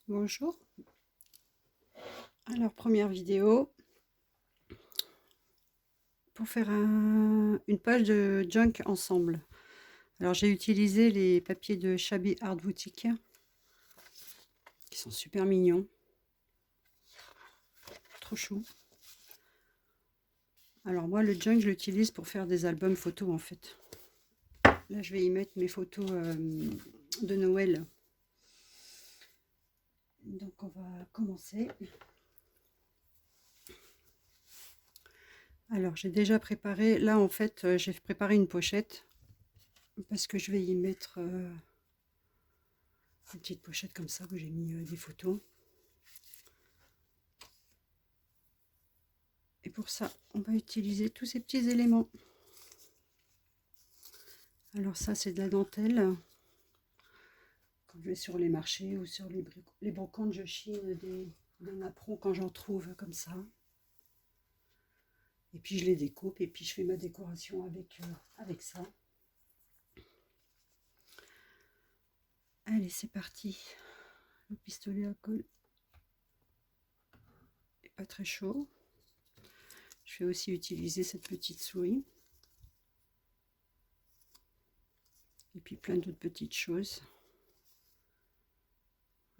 Bonjour. Alors, première vidéo pour faire une page de junk ensemble. Alors, j'ai utilisé les papiers de Shabby Art Boutique qui sont super mignons, trop chou. Alors, moi, le junk, je l'utilise pour faire des albums photos en fait. Là, je vais y mettre mes photos de Noël. Donc, on va commencer. Alors, j'ai déjà préparé, là en fait, j'ai préparé une pochette parce que je vais y mettre une petite pochette comme ça où j'ai mis des photos. Et pour ça, on va utiliser tous ces petits éléments. Alors ça, c'est de la dentelle. Quand je vais sur les marchés ou sur les brocantes, je chine des napperons quand j'en trouve comme ça. Et puis je les découpe et puis je fais ma décoration avec ça. Allez, c'est parti. Le pistolet à colle n'est pas très chaud. Je vais aussi utiliser cette petite souris. Et puis plein d'autres petites choses.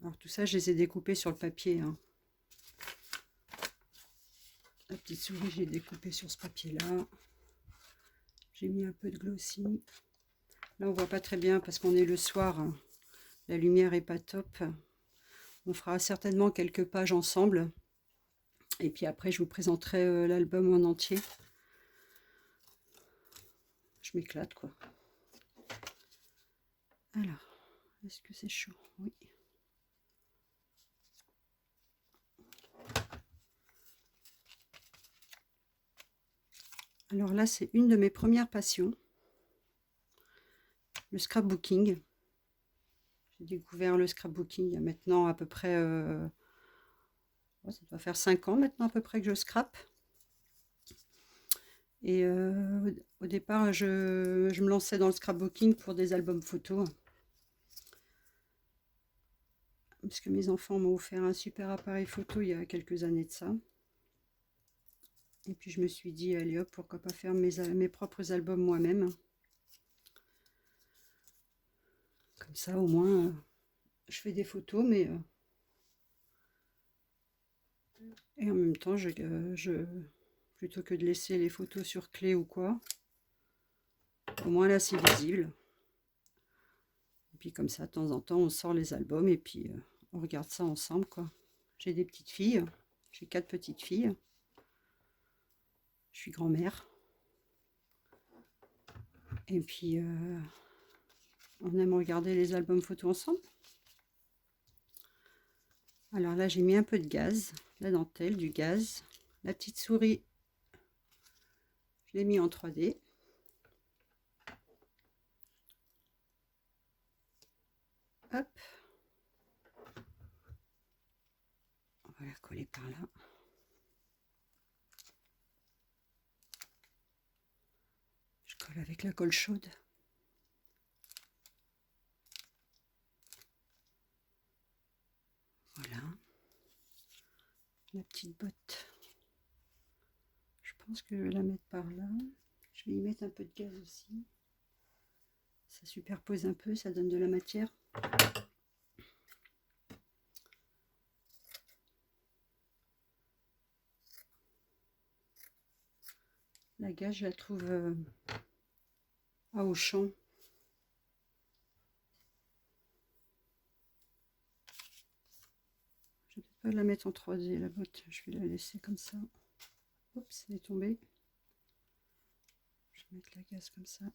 Alors tout ça, je les ai découpés sur le papier. La petite souris, je l'ai découpée sur ce papier-là. J'ai mis un peu de glossy. Là, on voit pas très bien parce qu'on est le soir. La lumière est pas top. On fera certainement quelques pages ensemble. Et puis après, je vous présenterai l'album en entier. Je m'éclate, quoi. Alors, est-ce que c'est chaud? Oui. Alors là, c'est une de mes premières passions. Le scrapbooking. J'ai découvert le scrapbooking il y a maintenant à peu près... ça doit faire 5 ans maintenant à peu près que je scrape. Et au départ, je me lançais dans le scrapbooking pour des albums photos. Parce que mes enfants m'ont offert un super appareil photo il y a quelques années de ça. Et puis je me suis dit, allez hop, pourquoi pas faire mes propres albums moi-même. Comme ça, au moins, je fais des photos, mais... et en même temps, plutôt que de laisser les photos sur clé ou quoi, au moins là, c'est visible. Et puis comme ça, de temps en temps, on sort les albums et puis on regarde ça ensemble, quoi. J'ai des petites filles. J'ai 4 petites filles. Je suis grand-mère. Et puis, on aime regarder les albums photos ensemble. Alors là, j'ai mis un peu de gaz, la dentelle, du gaz. La petite souris, je l'ai mis en 3D. Hop. On va la coller par là. Je colle avec la colle chaude. Voilà. La petite botte. Je pense que je vais la mettre par là. Je vais y mettre un peu de gaz aussi. Ça superpose un peu, ça donne de la matière. La gage, je la trouve à Auchan. Je vais peut-être pas la mettre en 3D, la botte. Je vais la laisser comme ça. Oups, elle est tombée. Je vais mettre la gaze comme ça.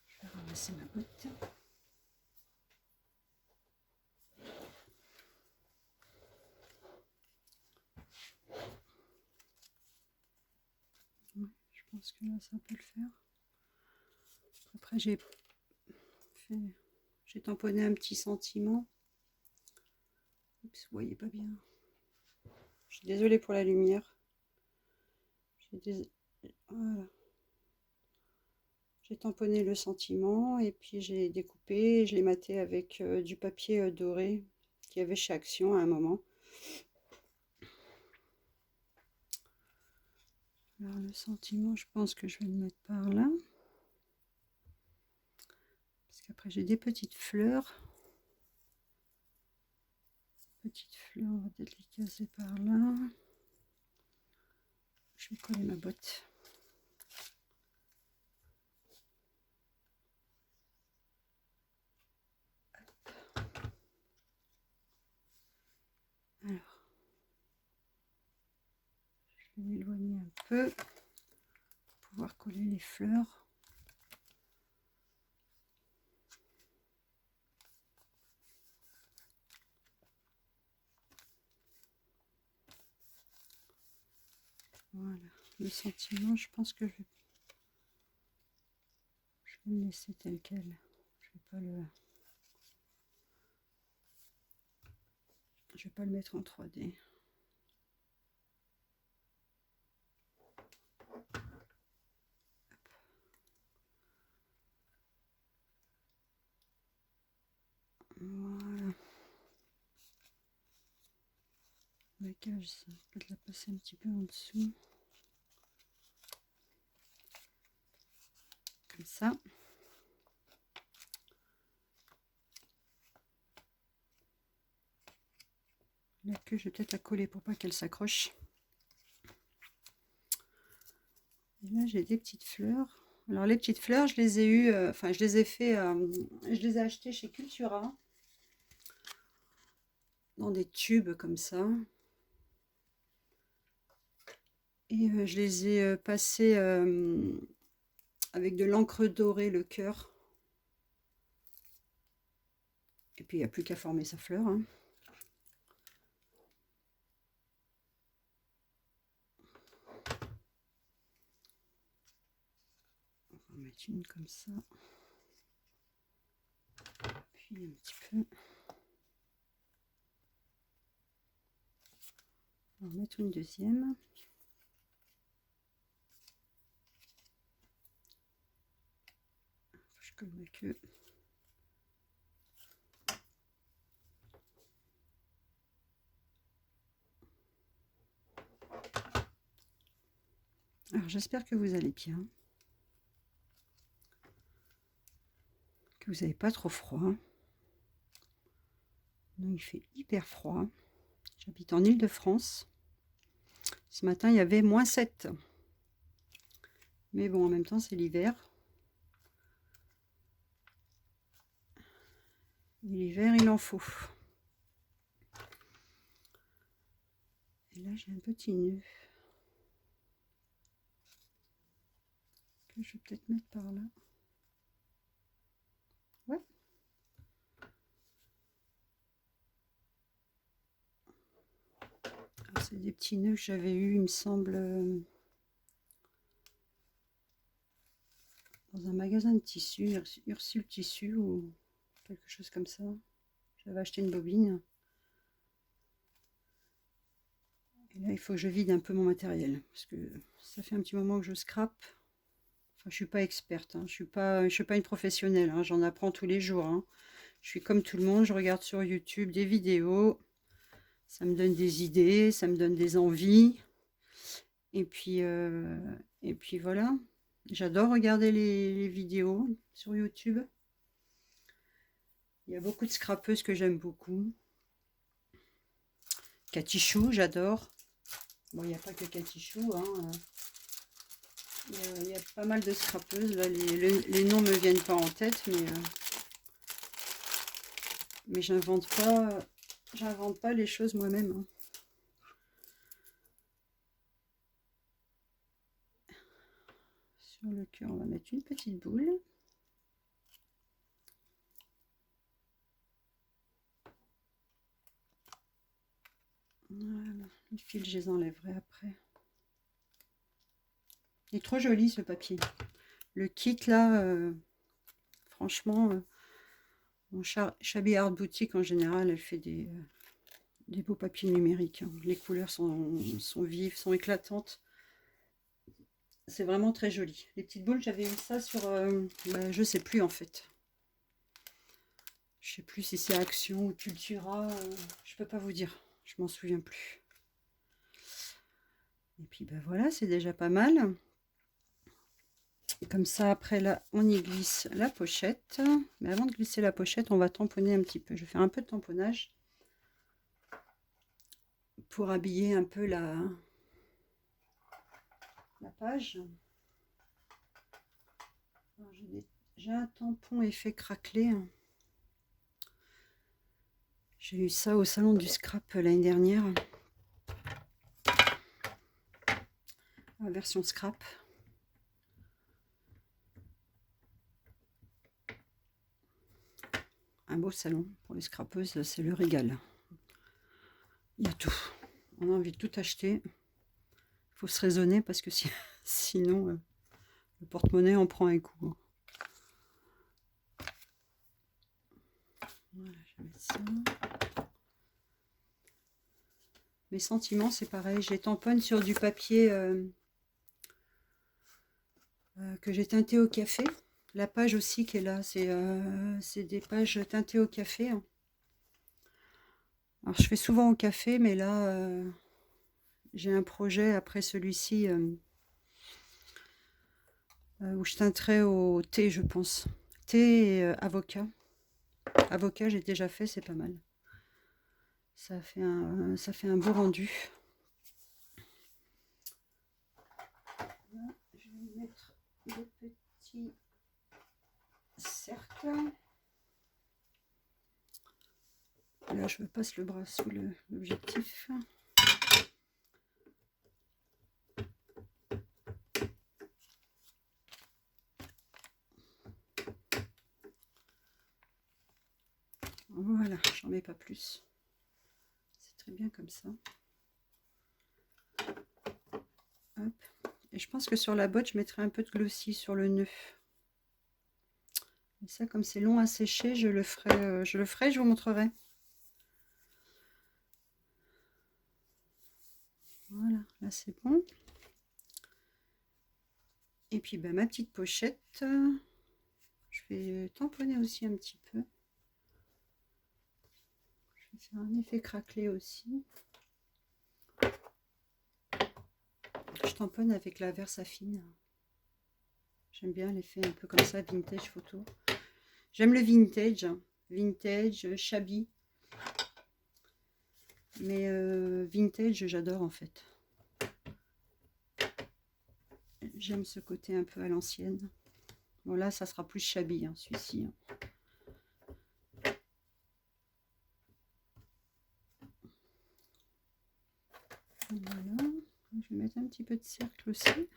Je vais ramasser ma botte. Ouais, je pense que là, ça peut le faire. Après, j'ai tamponné un petit sentiment. Oups, vous voyez pas bien. Je suis désolée pour la lumière. Voilà. J'ai tamponné le sentiment et puis j'ai découpé et je l'ai maté avec du papier doré qu'il y avait chez Action à un moment. Alors le sentiment, je pense que je vais le mettre par là. Parce qu'après j'ai des petites fleurs. Petites fleurs, on va peut-être les caser par là. Je vais coller ma botte. Alors, je vais m'éloigner un peu pour pouvoir coller les fleurs. Voilà, le sentiment, je pense que je vais le laisser tel quel. Je vais pas le mettre en 3D. Voilà. La cage, ça peut-être la passer un petit peu en dessous. Comme ça. La queue, je vais peut-être la coller pour pas qu'elle s'accroche. Et là, j'ai des petites fleurs. Alors, les petites fleurs, je les ai eues, enfin, je les ai fait, je les ai achetées chez Cultura. Dans des tubes comme ça. Et je les ai passées avec de l'encre dorée, le cœur. Et puis, il n'y a plus qu'à former sa fleur. Hein. On va mettre une comme ça. Puis un petit peu. On va en mettre une deuxième. Je colle ma queue. Alors j'espère que vous allez bien. Que vous n'avez pas trop froid. Non, il fait hyper froid. J'habite en Île-de-France. Ce matin, il y avait -7. Mais bon, en même temps, c'est l'hiver. L'hiver, il en faut. Et là, j'ai un petit nœud que je vais peut-être mettre par là. Ouais. C'est des petits nœuds que j'avais eu, il me semble, dans un magasin de tissus, Ursule Tissu ou quelque chose comme ça. J'avais acheté une bobine. Et là, il faut que je vide un peu mon matériel parce que ça fait un petit moment que je scrape. Enfin, je suis pas experte, hein. Je suis pas une professionnelle. Hein. J'en apprends tous les jours. Hein. Je suis comme tout le monde. Je regarde sur YouTube des vidéos. Ça me donne des idées, ça me donne des envies. Et puis voilà. J'adore regarder les vidéos sur YouTube. Il y a beaucoup de scrapeuses que j'aime beaucoup. Catichou, j'adore. Bon, il n'y a pas que Catichou. Hein. Il y a pas mal de scrapeuses. Là, les noms ne me viennent pas en tête, mais j'invente pas les choses moi-même. Hein. Sur le cœur, on va mettre une petite boule. Voilà, les fils, je les enlèverai après. Il est trop joli ce papier. Le kit là, franchement, mon Shabby Art Boutique en général, elle fait des beaux papiers numériques. Hein. Les couleurs sont vives, sont éclatantes. C'est vraiment très joli. Les petites boules, j'avais eu ça sur... bah, je sais plus en fait. Je sais plus si c'est Action ou Cultura. Je peux pas vous dire. Je m'en souviens plus. Et puis ben voilà, c'est déjà pas mal. Et comme ça, après là, on y glisse la pochette. Mais avant de glisser la pochette, on va tamponner un petit peu. Je vais faire un peu de tamponnage pour habiller un peu la page. J'ai un tampon effet craquelé. J'ai eu ça au salon du scrap l'année dernière. La version scrap. Un beau salon pour les scrapeuses, c'est le régal. Il y a tout. On a envie de tout acheter. Il faut se raisonner parce que sinon, le porte-monnaie en prend un coup. Voilà, je vais mettre ça. Mes sentiments, c'est pareil. Je les tamponne sur du papier que j'ai teinté au café. La page aussi qui est là, c'est des pages teintées au café. Alors, je fais souvent au café, mais là, j'ai un projet après celui-ci où je teinterai au thé, je pense. Thé et avocat. Avocat, j'ai déjà fait, c'est pas mal. Ça fait un beau rendu. Là, je vais mettre des petits cercles. Là, je passe le bras sous l'objectif. Voilà, j'en mets pas plus. C'est très bien comme ça. Hop. Et je pense que sur la botte, je mettrai un peu de glossy sur le nœud. Et ça, comme c'est long à sécher, je le ferai, je vous montrerai. Voilà, là c'est bon. Et puis ben, ma petite pochette, je vais tamponner aussi un petit peu. Je vais faire un effet craquelé aussi. Je tamponne avec la Versafine. J'aime bien l'effet un peu comme ça, vintage photo. J'aime le vintage, shabby. Mais vintage, j'adore en fait. J'aime ce côté un peu à l'ancienne. Bon là, ça sera plus shabby, hein, celui-ci. Voilà. Je vais mettre un petit peu de cercle aussi.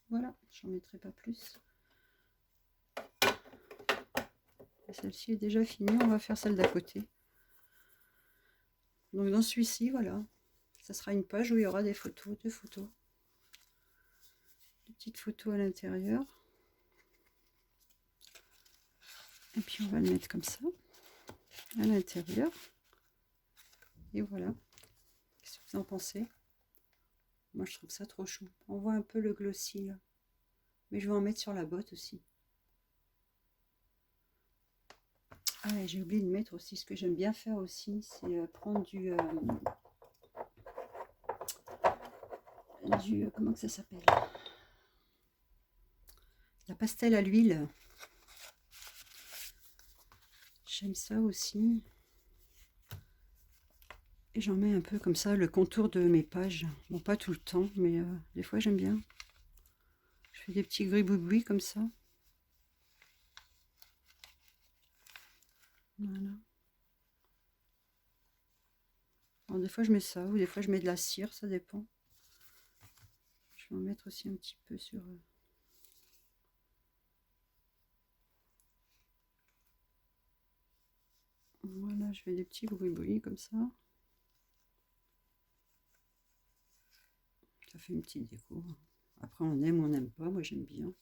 Voilà, j'en mettrai pas plus. Celle-ci est déjà finie, on va faire celle d'à côté. Donc dans celui-ci, voilà, ça sera une page où il y aura des photos, deux petites photos à l'intérieur. Et puis on va le mettre comme ça, à l'intérieur. Et voilà. Qu'est-ce que vous en pensez? Moi je trouve ça trop chou. On voit un peu le glossy là. Mais je vais en mettre sur la botte aussi. Ah, et j'ai oublié de mettre aussi, ce que j'aime bien faire aussi, c'est prendre comment que ça s'appelle? La pastel à l'huile. J'aime ça aussi. Et j'en mets un peu comme ça, le contour de mes pages. Bon, pas tout le temps, mais des fois j'aime bien. Je fais des petits gribouillis comme ça. Voilà. Alors, des fois je mets ça, ou des fois je mets de la cire, ça dépend. Je vais en mettre aussi un petit peu sur... Voilà, je fais des petits gribouillis comme ça. Ça fait une petite déco. Après on aime ou on n'aime pas, moi j'aime bien.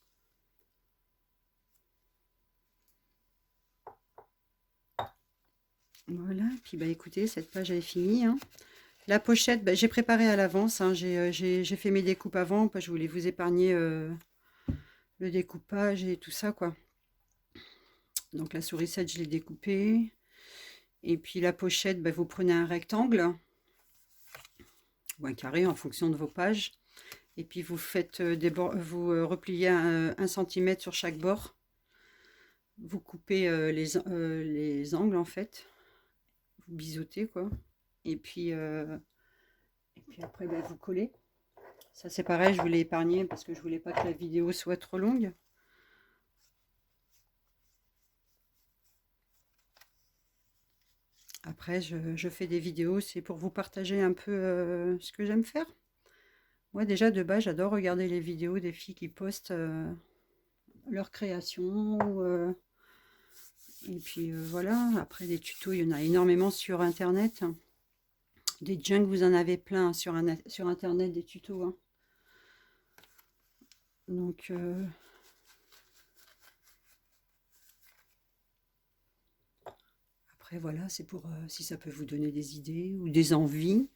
Voilà, et puis bah écoutez, cette page elle est finie. Hein. La pochette, bah, j'ai préparé à l'avance, hein, j'ai fait mes découpes avant, parce que je voulais vous épargner le découpage et tout ça, quoi. Donc la sourisette, je l'ai découpée. Et puis la pochette, bah, vous prenez un rectangle ou un carré en fonction de vos pages. Et puis vous faites vous repliez 1 cm sur chaque bord. Vous coupez les angles en fait. Vous biseautez quoi. Et puis après, bah, vous collez. Ça c'est pareil, je voulais épargner parce que je voulais pas que la vidéo soit trop longue. Après, je fais des vidéos, c'est pour vous partager un peu ce que j'aime faire. Moi déjà de base, j'adore regarder les vidéos des filles qui postent leur création. Et puis voilà, après des tutos, il y en a énormément sur internet. Des junk, vous en avez plein sur internet, des tutos. Hein. Donc après voilà, c'est pour si ça peut vous donner des idées ou des envies.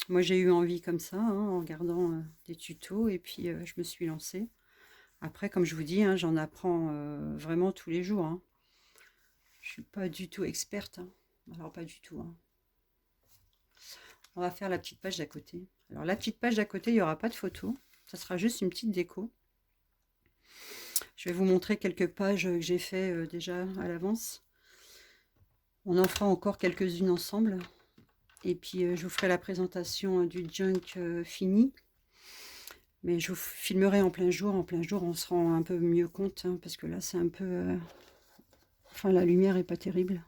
Moi j'ai eu envie comme ça, hein, en regardant des tutos et puis je me suis lancée. Après, comme je vous dis, hein, j'en apprends vraiment tous les jours. Hein. Je suis pas du tout experte. Hein. Alors pas du tout. Hein. On va faire la petite page d'à côté. Alors la petite page d'à côté, il n'y aura pas de photo. Ça sera juste une petite déco. Je vais vous montrer quelques pages que j'ai fait déjà à l'avance. On en fera encore quelques-unes ensemble. Et puis je vous ferai la présentation du junk fini. Mais je vous filmerai en plein jour. En plein jour, on se rend un peu mieux compte. Hein, parce que là, c'est un peu... Enfin, la lumière est pas terrible.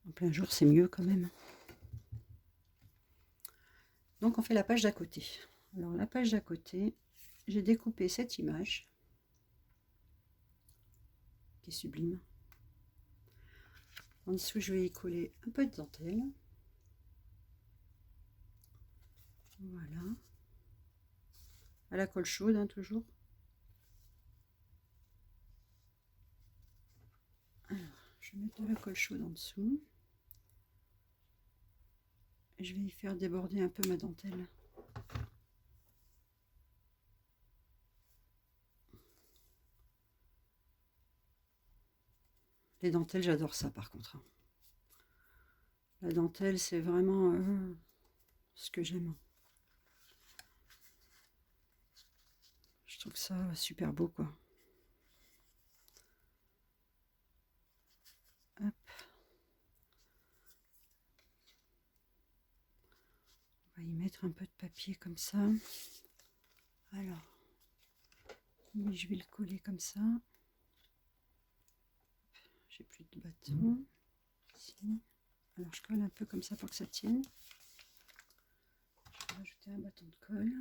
En plein jour, c'est mieux quand même. Donc, on fait la page d'à côté. Alors, la page d'à côté, j'ai découpé cette image. Qui est sublime. En dessous, je vais y coller un peu de dentelle. Voilà. À la colle chaude, hein, toujours. Alors, je vais mettre de la colle chaude en dessous. Je vais y faire déborder un peu ma dentelle. Les dentelles, j'adore ça par contre. La dentelle, c'est vraiment ce que j'aime. Je trouve ça super beau, quoi. Hop. On va y mettre un peu de papier comme ça. Alors, je vais le coller comme ça. J'ai plus de bâton. Ici. Alors, je colle un peu comme ça pour que ça tienne. Je vais rajouter un bâton de colle.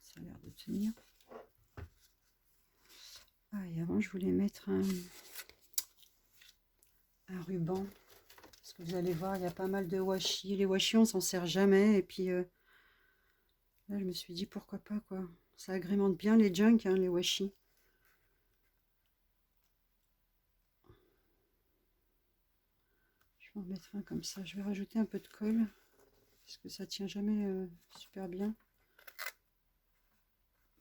Ça a l'air de tenir. Ah, et avant, je voulais mettre un ruban. Parce que vous allez voir, il y a pas mal de washi. Les washi, on s'en sert jamais. Et puis, là, je me suis dit, pourquoi pas, quoi. Ça agrémente bien les junk, hein, les washi. Je vais en mettre un comme ça. Je vais rajouter un peu de colle. Parce que ça tient jamais super bien.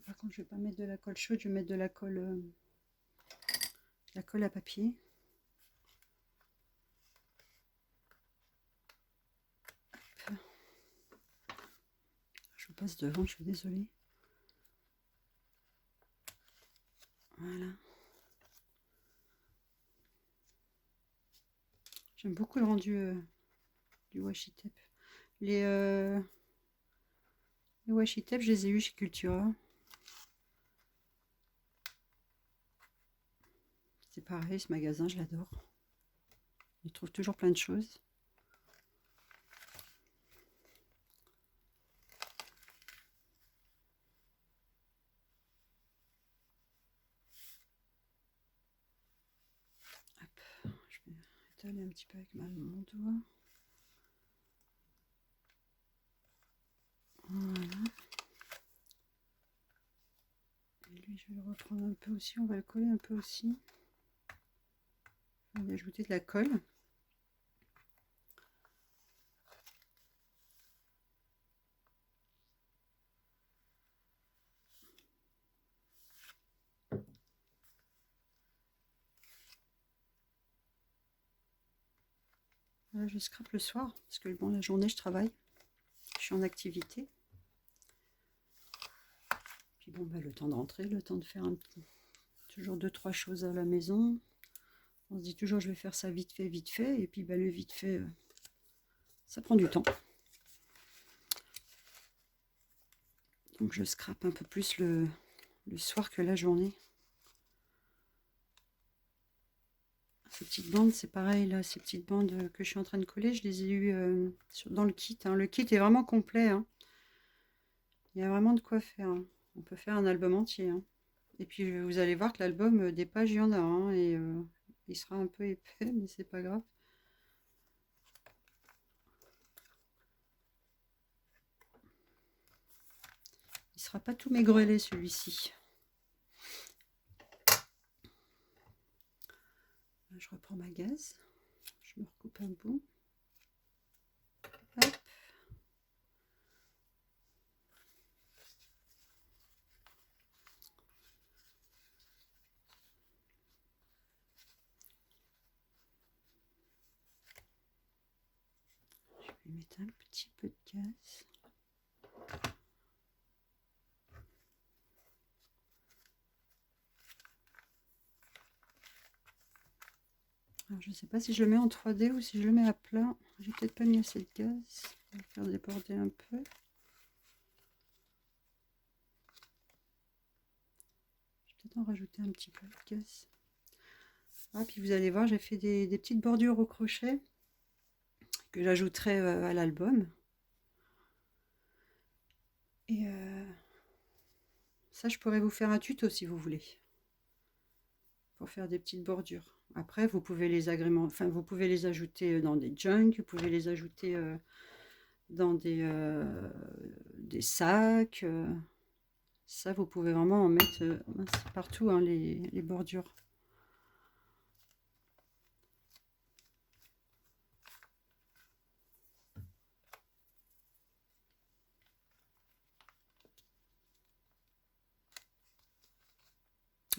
Par contre, je vais pas mettre de la colle chaude. Je vais mettre de la colle à papier. Hop. Je vous passe devant, je suis désolée. Voilà. J'aime beaucoup le rendu du washi tape. Les washi tape, je les ai eus chez Cultura. C'est pareil, ce magasin, je l'adore. Il trouve toujours plein de choses. Hop, je vais étaler un petit peu avec mon doigt. Voilà. Et lui, je vais le reprendre un peu aussi. On va le coller un peu aussi. Je vais ajouter de la colle. Là, je scrape le soir parce que bon, la journée je travaille, je suis en activité. Puis bon, bah, le temps de rentrer, le temps de faire toujours 2-3 choses à la maison. On se dit toujours je vais faire ça vite fait, et puis bah, le vite fait, ça prend du temps. Donc je scrape un peu plus le soir que la journée. Ces petites bandes, c'est pareil là, ces petites bandes que je suis en train de coller, je les ai eues dans le kit. Hein. Le kit est vraiment complet. Hein. Il y a vraiment de quoi faire. Hein. On peut faire un album entier. Hein. Et puis vous allez voir que l'album, des pages, il y en a. Hein, et il sera un peu épais, mais c'est pas grave. Il sera pas tout maigrelet celui-ci. Je reprends ma gaze. Je me recoupe un bout. Hop. Je vais mettre un petit peu de gaze. Alors, je ne sais pas si je le mets en 3D ou si je le mets à plat. J'ai peut-être pas mis assez de gaz. Je vais faire déborder un peu. Je vais peut-être en rajouter un petit peu de gaz. Ah, puis vous allez voir, j'ai fait des petites bordures au crochet que j'ajouterai à l'album. Et ça, je pourrais vous faire un tuto si vous voulez. Pour faire des petites bordures. Après, vous pouvez les agrémenter, enfin, vous pouvez les ajouter dans des junks, vous pouvez les ajouter dans des sacs. Ça, vous pouvez vraiment en mettre partout, hein, les bordures.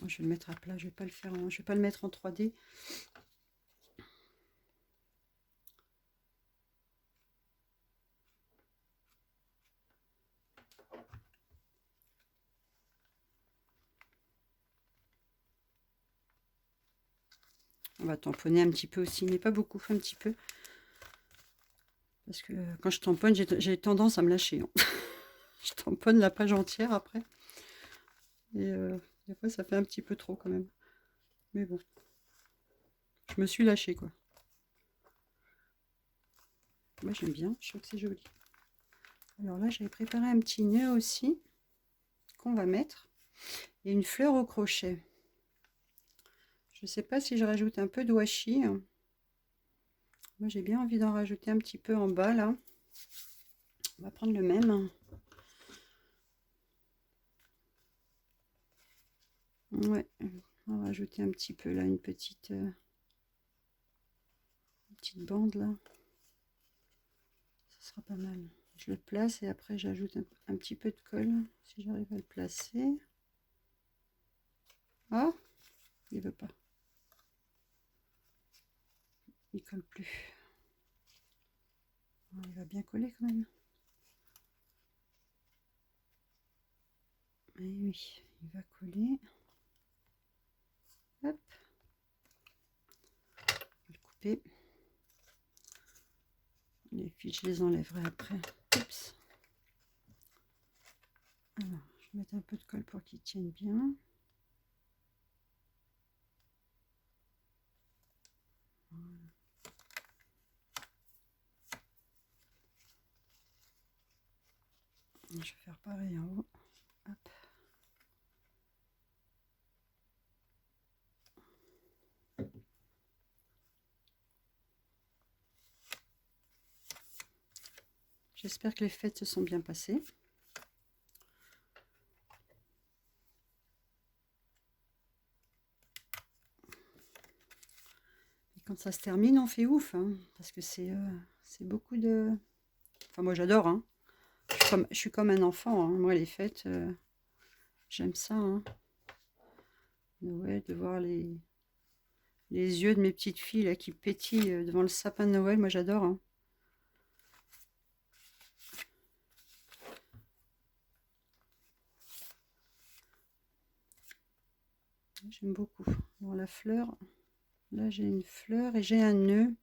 Je vais le mettre à plat, je vais pas le faire, je vais pas le mettre en 3D. On va tamponner un petit peu aussi, mais pas beaucoup, un petit peu. Parce que quand je tamponne, j'ai tendance à me lâcher. Hein. Je tamponne la page entière après. Et des fois, ça fait un petit peu trop quand même. Mais bon. Je me suis lâchée, quoi. Moi, j'aime bien. Je trouve que c'est joli. Alors là, j'avais préparé un petit nœud aussi qu'on va mettre. Et une fleur au crochet. Je ne sais pas si je rajoute un peu de washi. Moi, j'ai bien envie d'en rajouter un petit peu en bas, là. On va prendre le même. Ouais, on va rajouter un petit peu, là, une petite bande, là. Ça sera pas mal. Je le place et après, j'ajoute un petit peu de colle, si j'arrive à le placer. Ah, il veut pas. Il colle plus. Il va bien coller quand même. Et oui, il va coller. Hop. On va le couper. Les fils, je les enlèverai après. Oups. Alors, je vais mettre un peu de colle pour qu'il tienne bien. Voilà. Je vais faire pareil en haut. Hop. J'espère que les fêtes se sont bien passées. Quand ça se termine, on fait ouf, hein, parce que c'est beaucoup de... Enfin, moi, j'adore, hein. Je suis comme un enfant, hein. Moi, les fêtes, j'aime ça, hein. Noël, de voir les yeux de mes petites filles là, qui pétillent devant le sapin de Noël, moi, j'adore, hein. J'aime beaucoup. Alors, la fleur, là, j'ai une fleur et j'ai un nœud.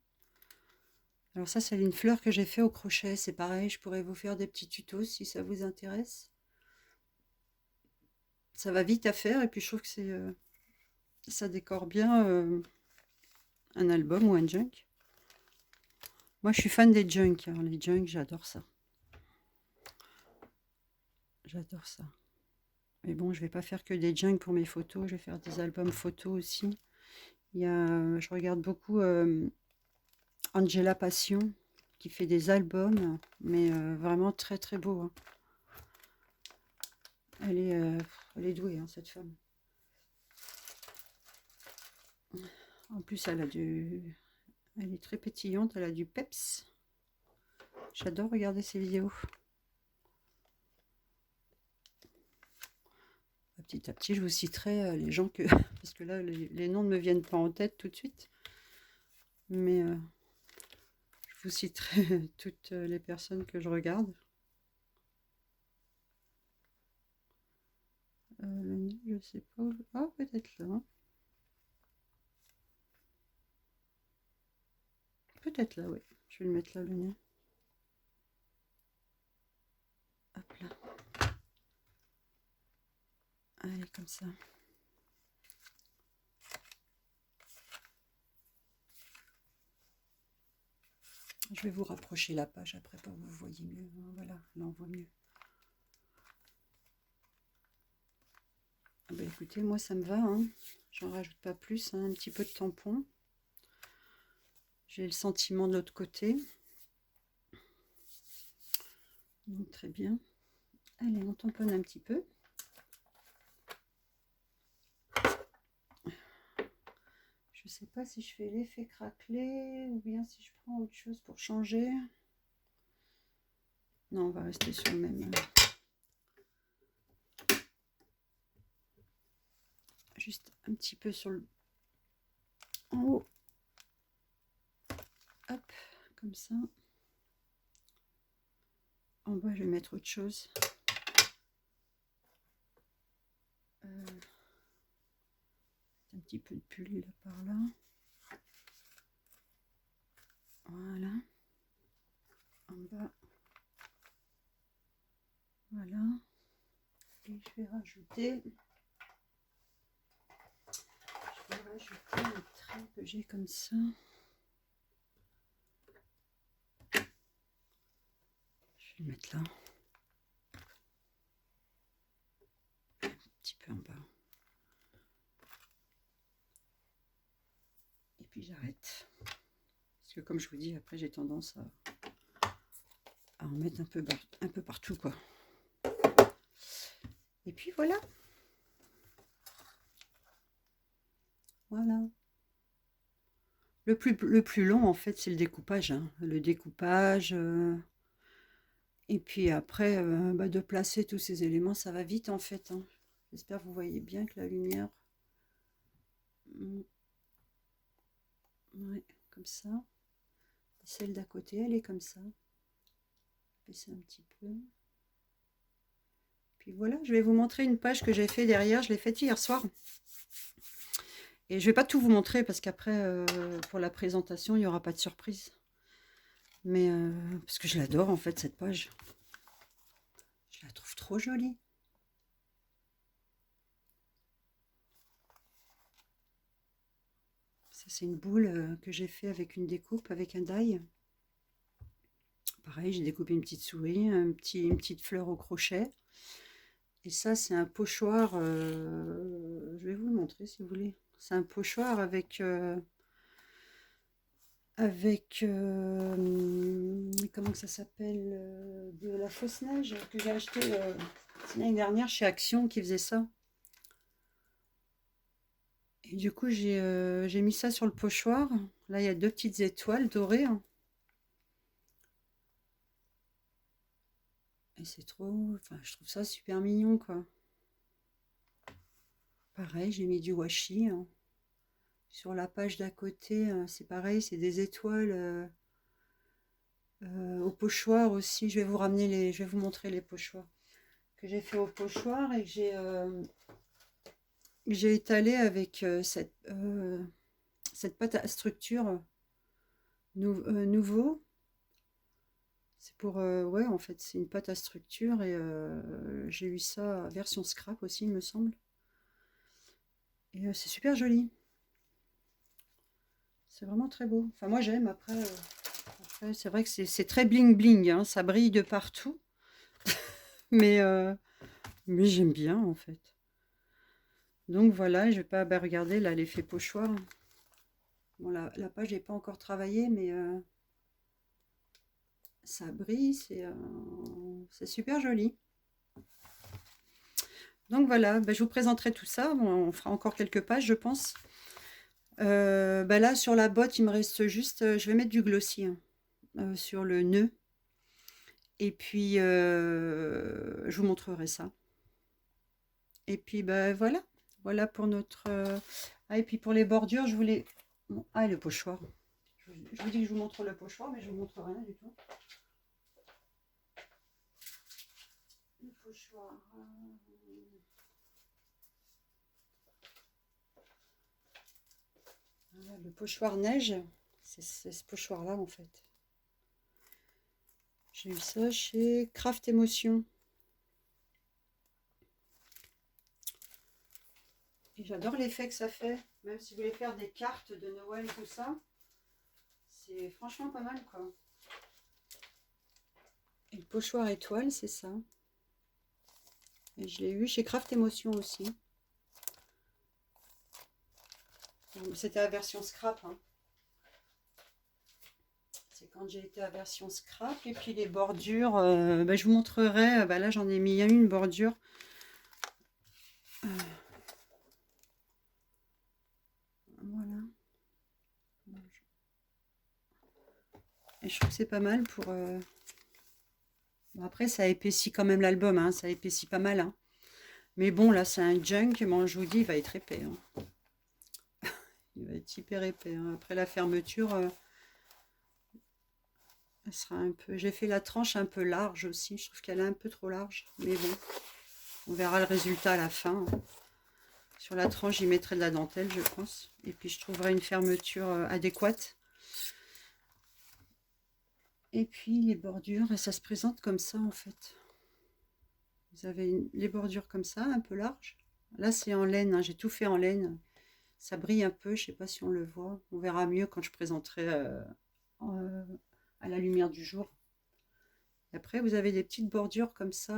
Alors ça, c'est une fleur que j'ai fait au crochet. C'est pareil, je pourrais vous faire des petits tutos si ça vous intéresse. Ça va vite à faire et puis je trouve que ça décore bien un album ou un junk. Moi, je suis fan des junks. Alors, les junks, j'adore ça. J'adore ça. Mais bon, je vais pas faire que des junks pour mes photos. Je vais faire des albums photos aussi. Je regarde beaucoup Angela Passion qui fait des albums, mais vraiment très très beau, hein. Elle est douée, hein, cette femme. En plus, elle est très pétillante, elle a du peps. J'adore regarder ses vidéos. Petit à petit, je vous citerai les gens que... Parce que là, les noms ne me viennent pas en tête tout de suite. Mais je vous citerai toutes les personnes que je regarde. Le nez, je sais pas où... Ah, peut-être là. Hein. Peut-être là, oui. Je vais le mettre là, le nez. Hop là. Allez, comme ça. Je vais vous rapprocher la page après pour que vous voyez mieux. Voilà, là on voit mieux. Ah bah écoutez, moi ça me va, hein. J'en rajoute pas plus, hein. Un petit peu de tampon. J'ai le sentiment de l'autre côté. Donc très bien. Allez, on tamponne un petit peu. Je sais pas si je fais l'effet craquelé ou bien si je prends autre chose pour changer. Non, on va rester sur le même. Juste un petit peu sur le... en haut. Hop, comme ça. En bas, je vais mettre autre chose. Un petit peu de pull là par là. Voilà. En bas. Voilà. Et je vais rajouter... le trait que j'ai comme ça. Je vais le mettre là. Un petit peu en bas. Et puis j'arrête. Parce que comme je vous dis, après j'ai tendance à en mettre un peu partout, quoi. Et puis voilà. Voilà. Le plus long, en fait, c'est le découpage, hein. Le découpage. Et puis après, de placer tous ces éléments, ça va vite, en fait, hein. J'espère que vous voyez bien que la lumière... Ouais, comme ça. Et celle d'à côté, elle est comme ça. Baisser un petit peu. Puis voilà, je vais vous montrer une page que j'ai fait derrière. Je l'ai faite hier soir. Et je vais pas tout vous montrer parce qu'après, pour la présentation, il n'y aura pas de surprise. Mais parce que je l'adore en fait, cette page. Je la trouve trop jolie. Ça, c'est une boule que j'ai fait avec une découpe, avec un die. Pareil, j'ai découpé une petite souris, une petite fleur au crochet. Et ça, c'est un pochoir. Je vais vous le montrer si vous voulez. C'est un pochoir avec... comment ça s'appelle, de la fausse neige que j'ai acheté l'année dernière chez Action qui faisait ça. Et du coup j'ai mis ça sur le pochoir. Là, il y a deux petites étoiles dorées, hein. Et c'est trop... Enfin, je trouve ça super mignon, quoi. Pareil, j'ai mis du washi, hein. Sur la page d'à côté, c'est pareil, c'est des étoiles au pochoir aussi. Je vais vous ramener les... Je vais vous montrer les pochoirs que j'ai fait au pochoir et que j'ai étalé avec cette pâte à structure nouveau. C'est pour... ouais, en fait, c'est une pâte à structure et j'ai eu ça version scrap aussi, il me semble. Et c'est super joli. C'est vraiment très beau. Enfin, moi, j'aime. Après c'est vrai que c'est très bling bling, hein. Ça brille de partout. Mais, mais j'aime bien, en fait. Donc, voilà, je vais pas regarder, là, l'effet pochoir. Bon, la page n'est pas encore travaillée, mais ça brille. C'est super joli. Donc, voilà, je vous présenterai tout ça. Bon, on fera encore quelques pages, je pense. Là, sur la botte, il me reste juste... je vais mettre du glossy, hein, sur le nœud. Et puis, je vous montrerai ça. Et puis, voilà. Voilà pour notre... Ah, et puis pour les bordures, je voulais... Bon, ah, le pochoir. Je vous dis que je vous montre le pochoir, mais je vous montre rien du tout. Le pochoir... Voilà, le pochoir neige. C'est ce pochoir-là, en fait. J'ai eu ça chez Craft Emotion. Et j'adore l'effet que ça fait. Même si vous voulez faire des cartes de Noël, tout ça. C'est franchement pas mal, quoi. Et le pochoir étoile, c'est ça. Et je l'ai eu chez Craft Emotion aussi. C'était la version scrap, hein. C'est quand j'ai été à version scrap. Et puis les bordures, je vous montrerai. Là, j'en ai mis une bordure. Voilà. Et je trouve que c'est pas mal pour... Bon, après, ça épaissit quand même l'album, hein. Ça épaissit pas mal, hein. Mais bon, là, c'est un junk. Bon, je vous dis, il va être épais, hein. Il va être hyper épais, hein. Après la fermeture, elle sera un peu... J'ai fait la tranche un peu large aussi. Je trouve qu'elle est un peu trop large. Mais bon, on verra le résultat à la fin. Sur la tranche, j'y mettrai de la dentelle, je pense. Et puis, je trouverai une fermeture adéquate. Et puis, les bordures, et ça se présente comme ça, en fait. Vous avez les bordures comme ça, un peu larges. Là, c'est en laine, hein. J'ai tout fait en laine. Ça brille un peu, je ne sais pas si on le voit. On verra mieux quand je présenterai à la lumière du jour. Et après, vous avez des petites bordures comme ça,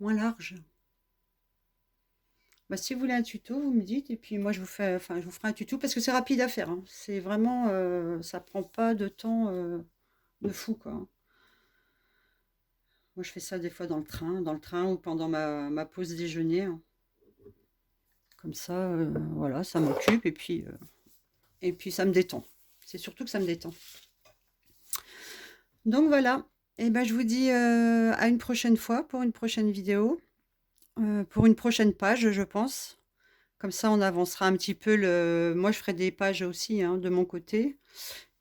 moins larges. Si vous voulez un tuto, vous me dites, et puis moi je vous ferai un tuto parce que c'est rapide à faire, hein. C'est vraiment, ça prend pas de temps de fou, quoi. Moi je fais ça des fois dans le train ou pendant ma pause déjeuner, hein. Comme ça, voilà, ça m'occupe et puis ça me détend. C'est surtout que ça me détend. Donc voilà, et je vous dis à une prochaine fois pour une prochaine vidéo, pour une prochaine page, je pense. Comme ça, on avancera un petit peu moi, je ferai des pages aussi, hein, de mon côté.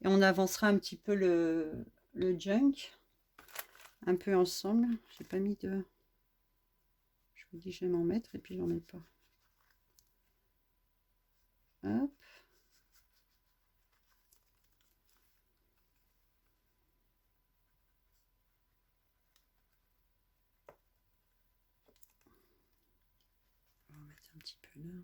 Et on avancera un petit peu le junk. Un peu ensemble. J'ai pas mis de... Je vous dis, je vais m'en mettre et puis j'en mets pas. Hop. On va mettre un petit peu là.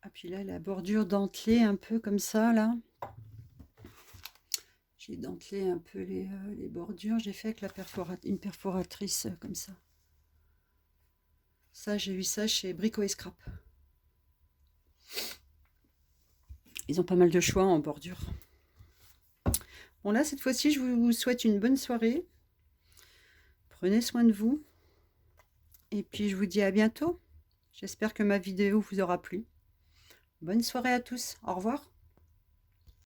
Ah, puis là, la bordure dentelée un peu comme ça, là. J'ai dentelé un peu les bordures. J'ai fait avec une perforatrice comme ça. Ça, j'ai eu ça chez Brico et Scrap. Ils ont pas mal de choix en bordure. Bon, là, cette fois-ci, je vous souhaite une bonne soirée. Prenez soin de vous. Et puis, je vous dis à bientôt. J'espère que ma vidéo vous aura plu. Bonne soirée à tous. Au revoir.